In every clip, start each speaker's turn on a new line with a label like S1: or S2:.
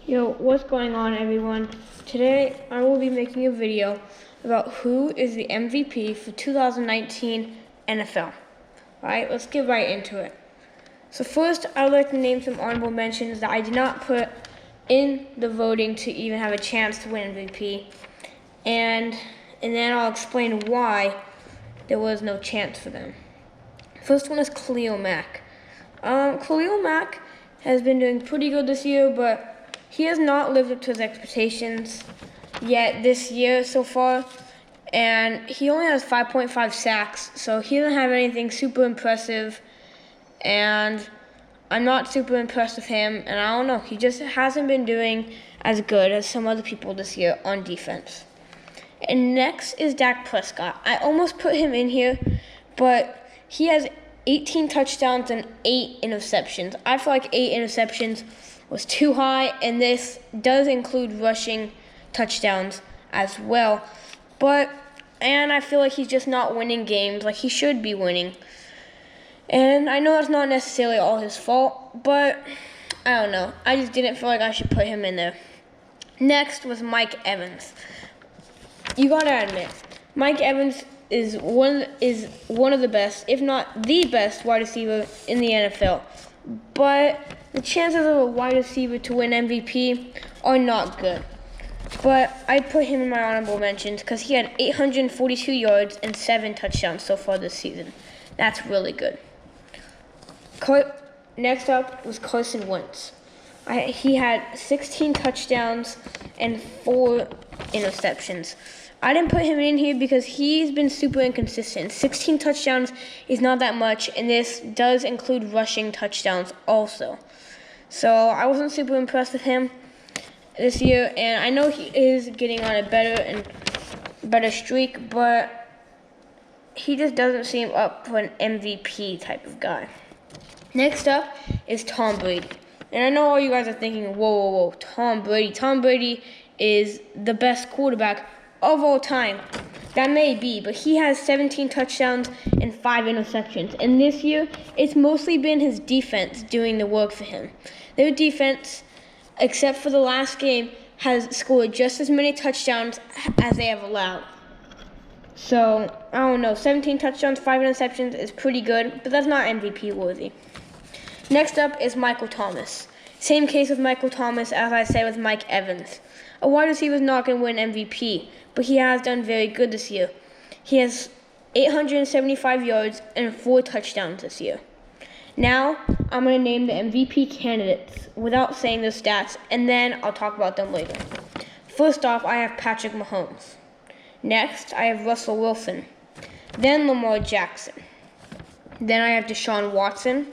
S1: Yo, what's going on, everyone? Today I will be making a video about who is the MVP for 2019 NFL. Alright, let's get right into it. So first, I would like to name some honorable mentions that I did not put in the voting to even have a chance to win MVP. And then I'll explain why there was no chance for them. First one is Khalil Mack. Khalil Mack has been doing pretty good this year, but he has not lived up to his expectations yet this year so far, and he only has 5.5 sacks, so he doesn't have anything super impressive, and I'm not super impressed with him, and I don't know, he just hasn't been doing as good as some other people this year on defense. And next is Dak Prescott. I almost put him in here, but he has 18 touchdowns and 8 interceptions. I feel like 8 interceptions was too high, and this does include rushing touchdowns as well. And I feel like he's just not winning games like he should be winning. And I know that's not necessarily all his fault, but I don't know. I just didn't feel like I should put him in there. Next was Mike Evans. You gotta admit, Mike Evans is one of the best, if not the best, wide receiver in the NFL. But the chances of a wide receiver to win MVP are not good. But I put him in my honorable mentions because he had 842 yards and 7 touchdowns so far this season. That's really good. Next up was Carson Wentz. He had 16 touchdowns and 4 interceptions. I didn't put him in here because he's been super inconsistent. 16 touchdowns is not that much, and this does include rushing touchdowns also. So I wasn't super impressed with him this year, and I know he is getting on a better streak, but he just doesn't seem up for an MVP type of guy. Next up is Tom Brady. And I know all you guys are thinking, whoa, Tom Brady. Tom Brady is the best quarterback of all time. That may be, but he has 17 touchdowns and 5 interceptions. And this year, it's mostly been his defense doing the work for him. Their defense, except for the last game, has scored just as many touchdowns as they have allowed. So, I don't know, 17 touchdowns, 5 interceptions is pretty good, but that's not MVP worthy. Next up is Michael Thomas. Same case with Michael Thomas as I said with Mike Evans. A wide receiver is not going to win MVP, but he has done very good this year. He has 875 yards and 4 touchdowns this year. Now, I'm going to name the MVP candidates without saying their stats, and then I'll talk about them later. First off, I have Patrick Mahomes. Next, I have Russell Wilson. Then Lamar Jackson. Then I have Deshaun Watson.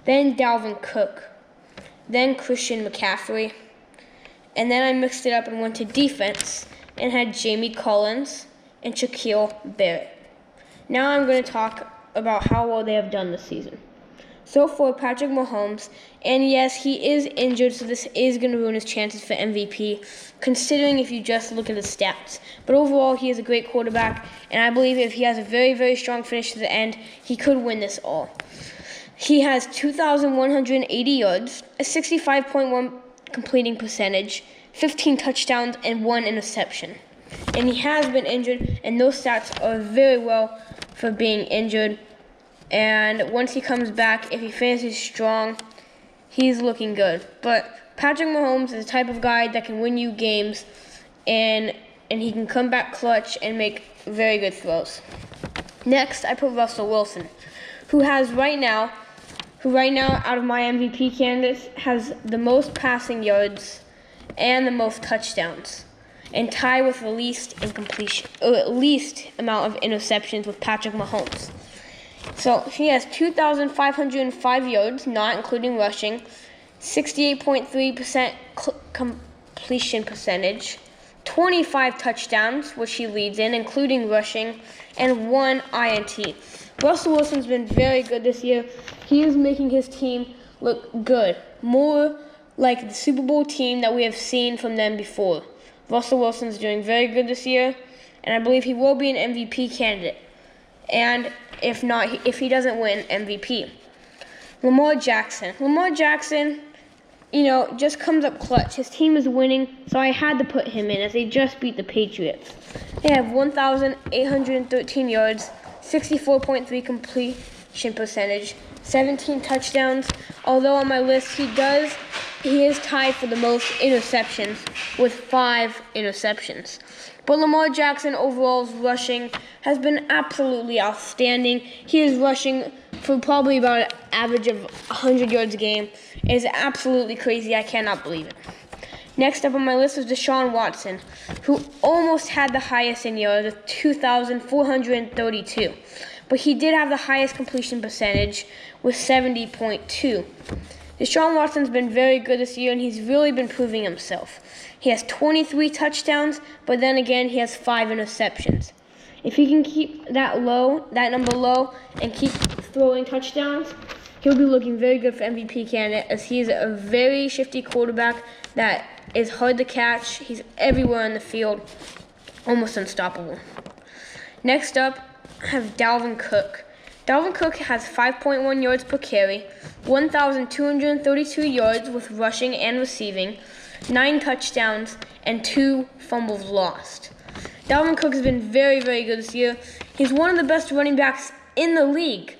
S1: Then Dalvin Cook. Then Christian McCaffrey. And then I mixed it up and went to defense and had Jamie Collins and Shaquille Barrett. Now I'm going to talk about how well they have done this season. So for Patrick Mahomes, and yes, he is injured, so this is going to ruin his chances for MVP, considering if you just look at his stats. But overall, he is a great quarterback, and I believe if he has a very, very strong finish to the end, he could win this all. He has 2,180 yards, a 65.1 completing percentage, 15 touchdowns, and 1 interception. And he has been injured, and those stats are very well for being injured. And once he comes back, if he finishes strong, he's looking good. But Patrick Mahomes is the type of guy that can win you games, and he can come back clutch and make very good throws. Next, I put Russell Wilson, who right now, out of my MVP candidates, has the most passing yards and the most touchdowns, and tie with the least incompletion, or at least amount of interceptions with Patrick Mahomes. So he has 2,505 yards, not including rushing, 68.3% completion percentage, 25 touchdowns, which he leads in, including rushing, and 1 INT. Russell Wilson's been very good this year. He is making his team look good, more like the Super Bowl team that we have seen from them before. Russell Wilson's doing very good this year, and I believe he will be an MVP candidate. And if not, if he doesn't win MVP. Lamar Jackson. Lamar Jackson just comes up clutch. His team is winning, so I had to put him in as they just beat the Patriots. They have 1,813 yards, 64.3 completion percentage, 17 touchdowns. Although on my list he is tied for the most interceptions with 5 interceptions. But Lamar Jackson overall's rushing has been absolutely outstanding. He is rushing for probably about an average of 100 yards a game. It is absolutely crazy. I cannot believe it. Next up on my list was Deshaun Watson, who almost had the highest in yards with 2,432. But he did have the highest completion percentage with 70.2. Deshaun Watson's been very good this year, and he's really been proving himself. He has 23 touchdowns, but then again, he has 5 interceptions. If he can keep that number low, and keep throwing touchdowns, he'll be looking very good for MVP candidate, as he is a very shifty quarterback that is hard to catch. He's everywhere on the field, almost unstoppable. Next up, I have Dalvin Cook. Dalvin Cook has 5.1 yards per carry, 1,232 yards with rushing and receiving, 9 touchdowns, and 2 fumbles lost. Dalvin Cook has been very, very good this year. He's one of the best running backs in the league.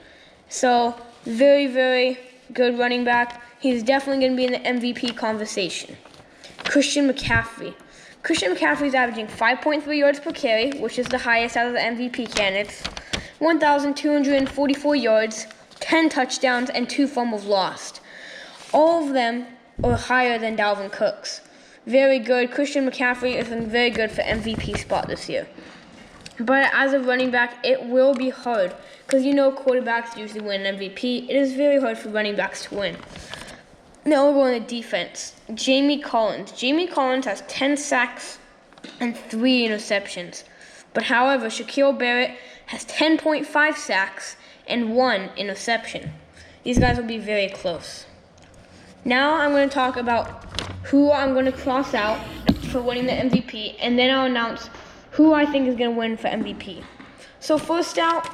S1: So, very, very good running back. He's definitely going to be in the MVP conversation. Christian McCaffrey. Christian McCaffrey is averaging 5.3 yards per carry, which is the highest out of the MVP candidates, 1,244 yards, 10 touchdowns, and 2 fumbles lost. All of them are higher than Dalvin Cook's. Very good. Christian McCaffrey is in very good for MVP spot this year. But as a running back, it will be hard because quarterbacks usually win MVP. It is very hard for running backs to win. Now we're going to defense. Jamie Collins. Jamie Collins has 10 sacks and 3 interceptions. But however, Shaquille Barrett has 10.5 sacks and 1 interception. These guys will be very close. Now I'm going to talk about who I'm going to cross out for winning the MVP, and then I'll announce who I think is going to win for MVP. So first out,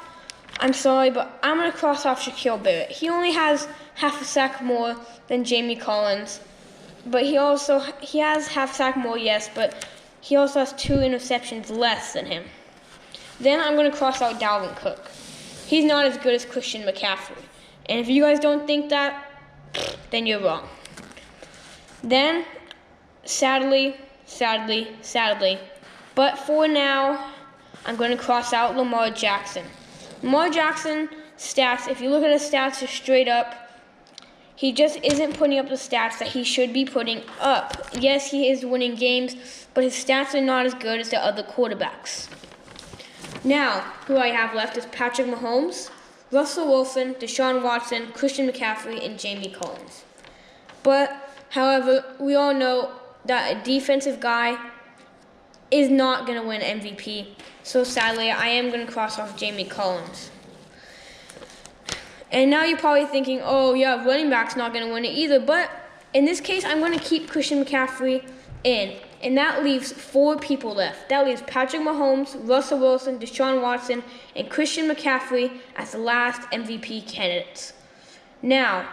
S1: I'm sorry, but I'm going to cross off Shaquille Barrett. He only has half a sack more than Jamie Collins, but he has half sack more, yes, but he also has 2 interceptions less than him. Then I'm going to cross out Dalvin Cook. He's not as good as Christian McCaffrey. And if you guys don't think that, then you're wrong. Then, sadly, but for now, I'm going to cross out Lamar Jackson. Lamar Jackson stats, if you look at his stats just straight up, he just isn't putting up the stats that he should be putting up. Yes, he is winning games, but his stats are not as good as the other quarterbacks. Now, who I have left is Patrick Mahomes, Russell Wilson, Deshaun Watson, Christian McCaffrey, and Jamie Collins. But, however, we all know that a defensive guy is not going to win MVP. So sadly, I am going to cross off Jamie Collins. And now you're probably thinking, oh yeah, running back's not going to win it either. But in this case, I'm going to keep Christian McCaffrey in. And that leaves 4 people left. That leaves Patrick Mahomes, Russell Wilson, Deshaun Watson, and Christian McCaffrey as the last MVP candidates. Now,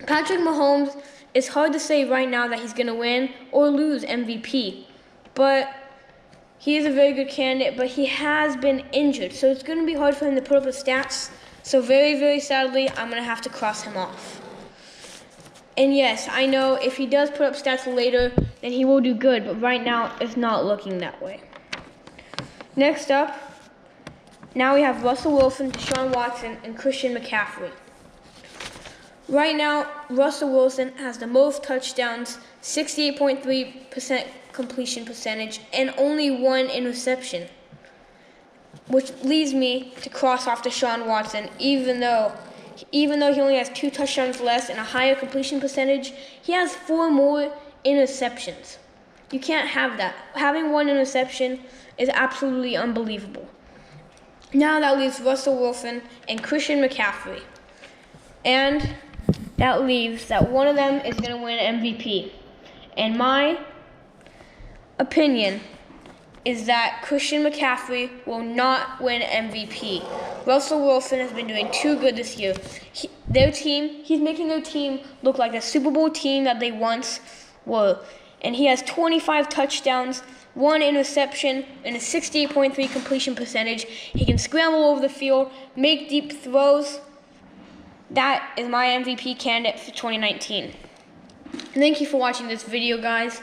S1: Patrick Mahomes, it's hard to say right now that he's going to win or lose MVP. But he is a very good candidate, but he has been injured. So it's going to be hard for him to put up the stats. So very, very sadly, I'm going to have to cross him off. And yes, I know if he does put up stats later, then he will do good. But right now, it's not looking that way. Next up, now we have Russell Wilson, Deshaun Watson, and Christian McCaffrey. Right now, Russell Wilson has the most touchdowns, 68.3% completion percentage, and only 1 interception. Which leads me to cross off Deshaun Watson, even though he only has 2 touchdowns less and a higher completion percentage, he has 4 more interceptions. You can't have that. Having 1 interception is absolutely unbelievable. Now that leaves Russell Wilson and Christian McCaffrey. And that leaves that one of them is going to win MVP. And my opinion is that Christian McCaffrey will not win MVP. Russell Wilson has been doing too good this year. He's making their team look like the Super Bowl team that they once were. And he has 25 touchdowns, 1 interception, and a 68.3 completion percentage. He can scramble over the field, make deep throws. That is my MVP candidate for 2019. Thank you for watching this video, guys.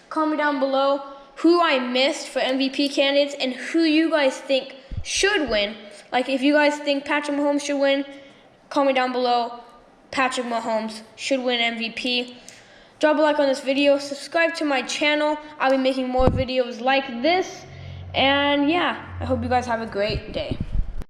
S1: Comment down below who I missed for MVP candidates and who you guys think should win. Like, if you guys think Patrick Mahomes should win, comment down below. Patrick Mahomes should win MVP. Drop a like on this video. Subscribe to my channel. I'll be making more videos like this. And yeah, I hope you guys have a great day.